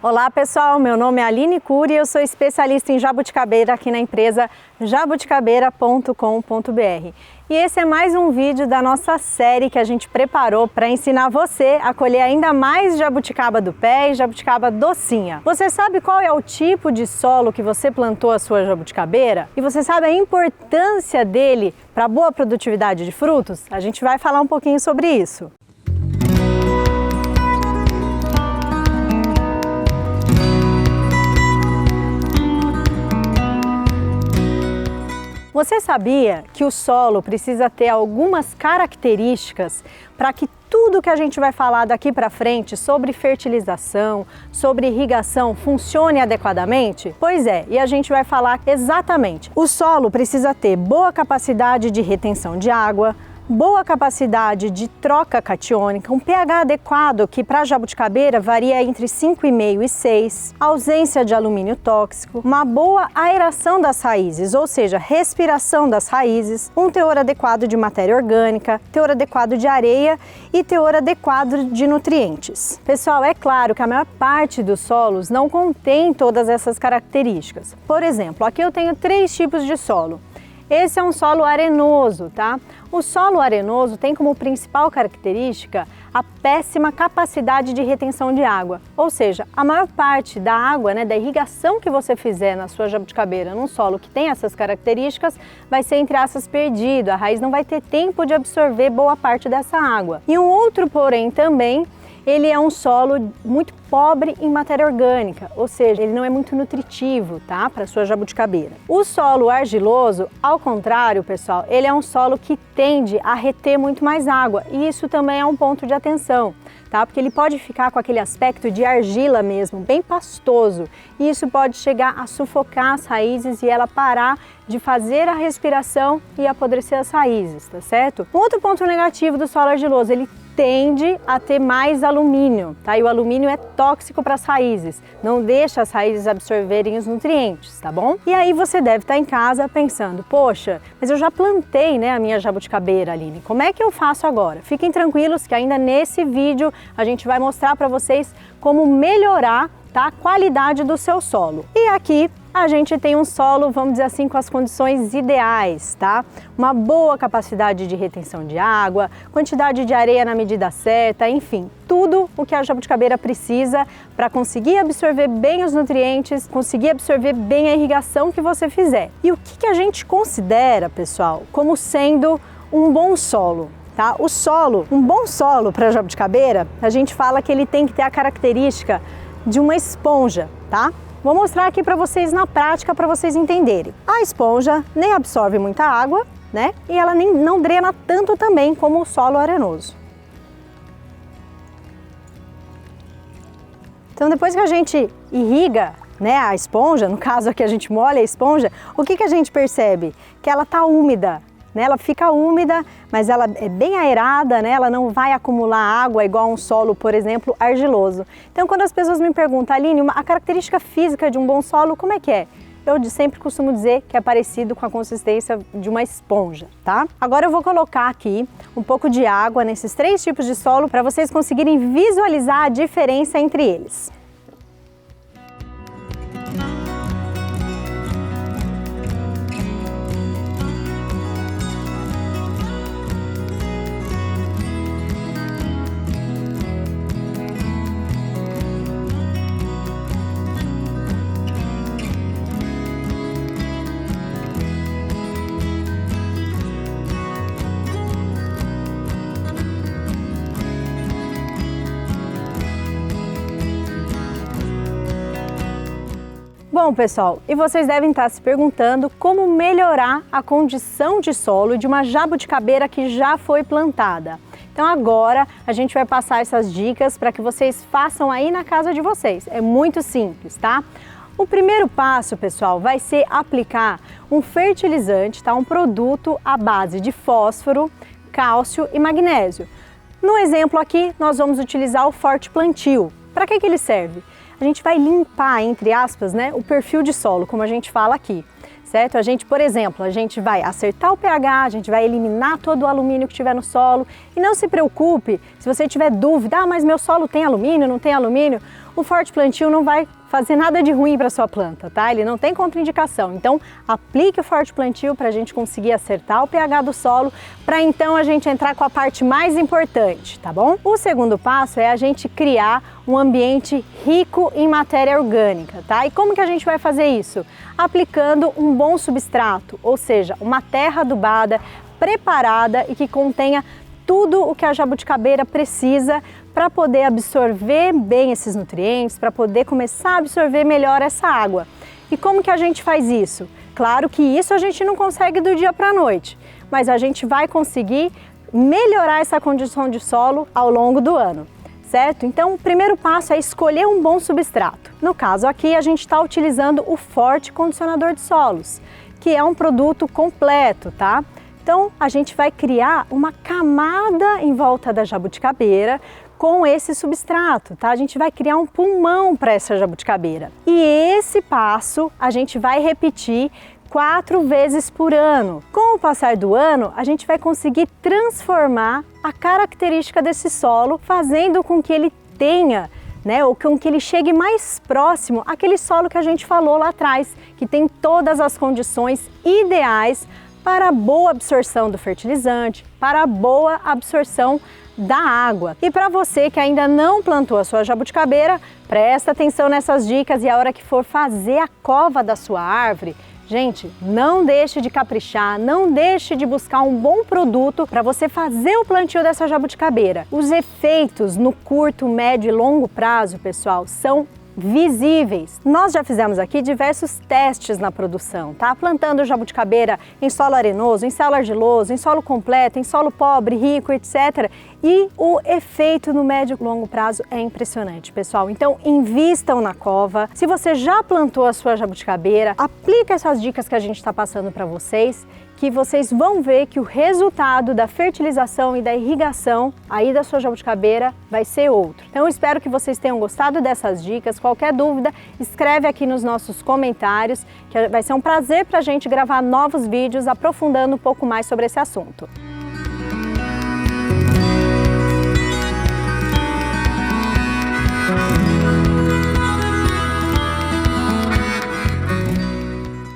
Olá pessoal, meu nome é Aline Cury e eu sou especialista em jabuticabeira aqui na empresa jabuticabeira.com.br. E esse é mais um vídeo da nossa série que a gente preparou para ensinar você a colher ainda mais jabuticaba do pé e jabuticaba docinha. Você sabe qual é o tipo de solo que você plantou a sua jabuticabeira? E você sabe a importância dele para a boa produtividade de frutos? A gente vai falar um pouquinho sobre isso. Você sabia que o solo precisa ter algumas características para que tudo que a gente vai falar daqui para frente sobre fertilização, sobre irrigação, funcione adequadamente? Pois é, e a gente vai falar exatamente. O solo precisa ter boa capacidade de retenção de água, boa capacidade de troca catiônica, um pH adequado que para a jabuticabeira varia entre 5,5 e 6, ausência de alumínio tóxico, uma boa aeração das raízes, ou seja, respiração das raízes, um teor adequado de matéria orgânica, teor adequado de areia e teor adequado de nutrientes. Pessoal, é claro que a maior parte dos solos não contém todas essas características. Por exemplo, aqui eu tenho 3 tipos de solo. Esse é um solo arenoso, tá? O solo arenoso tem como principal característica a péssima capacidade de retenção de água. Ou seja, a maior parte da água, da irrigação que você fizer na sua jabuticabeira num solo que tem essas características, vai ser, entre aspas, perdido. A raiz não vai ter tempo de absorver boa parte dessa água. E um outro porém também, ele é um solo muito pobre em matéria orgânica, ou seja, ele não é muito nutritivo, tá, para sua jabuticabeira. O solo argiloso, ao contrário, pessoal, ele é um solo que tende a reter muito mais água, e isso também é um ponto de atenção, tá? Porque ele pode ficar com aquele aspecto de argila mesmo, bem pastoso, e isso pode chegar a sufocar as raízes e ela parar de fazer a respiração e apodrecer as raízes, tá certo? Um outro ponto negativo do solo argiloso, ele tende a ter mais alumínio, tá? E o alumínio é tóxico para as raízes, não deixa as raízes absorverem os nutrientes, tá bom? E aí você deve estar em casa pensando, poxa, mas eu já plantei, a minha jabuticabeira, Aline, como é que eu faço agora? Fiquem tranquilos que ainda nesse vídeo a gente vai mostrar para vocês como melhorar, tá, a qualidade do seu solo. E aqui a gente tem um solo, vamos dizer assim, com as condições ideais, tá? Uma boa capacidade de retenção de água, quantidade de areia na medida certa, enfim, tudo o que a jabuticabeira precisa para conseguir absorver bem os nutrientes, conseguir absorver bem a irrigação que você fizer. E o que a gente considera, pessoal, como sendo um bom solo? Tá? O solo, um bom solo para a jabuticabeira, a gente fala que ele tem que ter a característica de uma esponja, tá? Vou mostrar aqui para vocês na prática para vocês entenderem. A esponja nem absorve muita água, E ela não drena tanto também como o solo arenoso. Então depois que a gente irriga, a esponja, no caso aqui a gente molha a esponja, o que a gente percebe? Que ela está úmida. Ela fica úmida, mas ela é bem aerada, ela não vai acumular água igual um solo, por exemplo, argiloso. Então, quando as pessoas me perguntam, Aline, a característica física de um bom solo, como é que é? Eu sempre costumo dizer que é parecido com a consistência de uma esponja, tá? Agora eu vou colocar aqui um pouco de água nesses 3 tipos de solo para vocês conseguirem visualizar a diferença entre eles. Bom, pessoal, e vocês devem estar se perguntando como melhorar a condição de solo de uma jabuticabeira que já foi plantada. Então agora a gente vai passar essas dicas para que vocês façam aí na casa de vocês. É muito simples, tá? O primeiro passo, pessoal, vai ser aplicar um fertilizante, tá? Um produto à base de fósforo, cálcio e magnésio. No exemplo aqui, nós vamos utilizar o Forte Plantio. Para que ele serve? A gente vai limpar, entre aspas, o perfil de solo, como a gente fala aqui, certo? A gente, por exemplo, a gente vai acertar o pH, a gente vai eliminar todo o alumínio que tiver no solo. E não se preocupe se você tiver dúvida, mas meu solo tem alumínio, não tem alumínio? o Forte Plantio não vai fazer nada de ruim para sua planta, tá? Ele não tem contraindicação, então aplique o Forte Plantio para a gente conseguir acertar o pH do solo, para então a gente entrar com a parte mais importante, tá bom? O segundo passo é a gente criar um ambiente rico em matéria orgânica, tá? E como que a gente vai fazer isso? Aplicando um bom substrato, ou seja, uma terra adubada, preparada e que contenha tudo o que a jabuticabeira precisa para poder absorver bem esses nutrientes, para poder começar a absorver melhor essa água. E como que a gente faz isso? Claro que isso a gente não consegue do dia para a noite, mas a gente vai conseguir melhorar essa condição de solo ao longo do ano, certo? Então, o primeiro passo é escolher um bom substrato. No caso aqui, a gente está utilizando o Forte Condicionador de Solos, que é um produto completo, tá? Então, a gente vai criar uma camada em volta da jabuticabeira com esse substrato, tá? A gente vai criar um pulmão para essa jabuticabeira. E esse passo a gente vai repetir 4 vezes por ano. Com o passar do ano, a gente vai conseguir transformar a característica desse solo, fazendo com que ele tenha, ou com que ele chegue mais próximo àquele solo que a gente falou lá atrás, que tem todas as condições ideais para a boa absorção do fertilizante, para a boa absorção da água. E para você que ainda não plantou a sua jabuticabeira, presta atenção nessas dicas e a hora que for fazer a cova da sua árvore, gente, não deixe de caprichar, não deixe de buscar um bom produto para você fazer o plantio dessa jabuticabeira. Os efeitos no curto, médio e longo prazo, pessoal, são visíveis. Nós já fizemos aqui diversos testes na produção, tá? Plantando jabuticabeira em solo arenoso, em solo argiloso, em solo completo, em solo pobre, rico, etc. E o efeito no médio e longo prazo é impressionante, pessoal. Então, invistam na cova. Se você já plantou a sua jabuticabeira, aplica essas dicas que a gente está passando para vocês, que vocês vão ver que o resultado da fertilização e da irrigação aí da sua jabuticabeira vai ser outro. Então eu espero que vocês tenham gostado dessas dicas. Qualquer dúvida, escreve aqui nos nossos comentários, que vai ser um prazer para a gente gravar novos vídeos aprofundando um pouco mais sobre esse assunto.